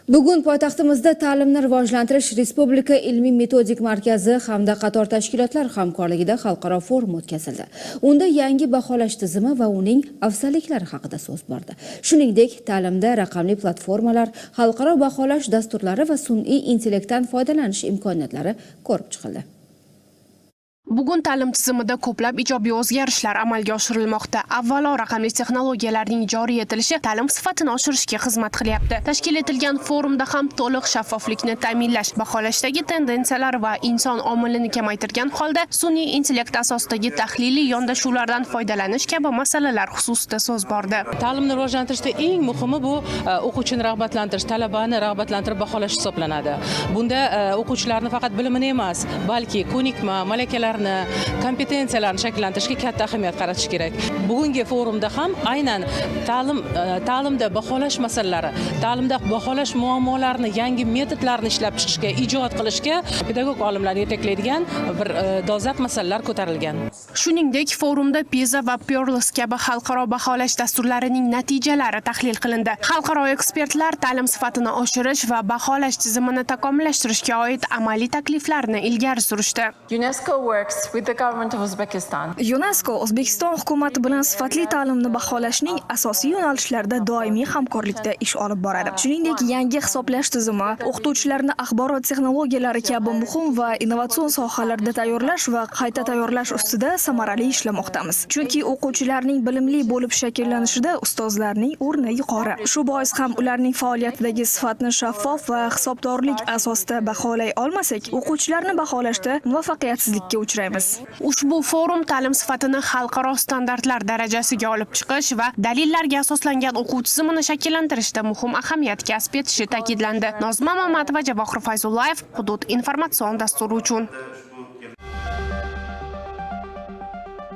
Bugun poytaxtimizda ta'limni rivojlantirish Respublika ilmiy-metodik markazi hamda qator tashkilotlar hamkorligida xalqaro forum o'tkazildi. Unda yangi baholash tizimi va uning afzalliklari haqida so'z bordi. Shuningdek, ta'limda raqamli platformalar, xalqaro baholash dasturlari va sun'iy intellektdan foydalanish imkoniyatlari ko'rib chiqildi. Bugun ta'lim tizimida ko'plab ijobiy o'zgarishlar amalga oshirilmoqda. Avvalo, raqamli texnologiyalarning joriy etilishi ta'lim sifatini oshirishga xizmat qilyapti. Tashkil etilgan forumda ham to'liq shaffoflikni ta'minlash, baholashdagi tendensiyalar va inson omilini kamaytirgan holda sun'iy intellekt asosidagi tahliliy yondashuvlardan foydalanish kabi masalalar xususida so'z bordi. Ta'limni rivojlantirishda eng muhimi bu o'quvchini rag'batlantirish, talabani rag'batlantirib baholash hisoblanadi. Bunda o'quvchilarni faqat bilimini emas, balki ko'nikma, malakalarni, kompetensiyalarni shakllantirishga katta ahamiyat qaratish kerak. Bugungi forumda ham aynan ta'limda baholash masalalari, ta'limda baholash muammolarini, yangi metodlarni ishlab chiqishga, ijod qilishga pedagog olimlar yetaklaydigan bir dolzarb masalalar ko'tarilgan. Shuningdek, forumda PISA va Pearls kabi xalqaro baholash dasturlarining natijalari tahlil qilindi. Xalqaro ekspertlar ta'lim sifatini oshirish va baholash tizimini takomillashtirishga oid amaliy takliflarni ilgari surishdi. UNESCO O'zbekiston hukumati bilan sifatli ta'limni baholashning asosiy yo'nalishlarida doimiy hamkorlikda ish olib boradi. Shuningdek, yangi hisoblash tizimi o'qituvchilarni axborot texnologiyalari kabi muhim va innovatsion sohalarda tayyorlash va qayta tayyorlash ustida samarali ishlamoqdamiz. Chunki o'quvchilarning bilimli bo'lib shakllanishida ustozlarning o'rni yuqori. Shu bois ham ularning faoliyatidagi sifatni shaffof va hisobdorlik asosida baholay olmasak, o'quvchilarni baholashda muvaffaqiyatsizlikka uchraymiz. Ushbu forum ta'lim sifatini xalqaro standartlar darajasiga olib chiqish va dalillarga asoslangan o'quv tizimini shakllantirishda muhim ahamiyat kasb etishi ta'kidlandi. Nozma Mamatova, Javohir Fayzullayev, Hudud informatsion dasturi uchun.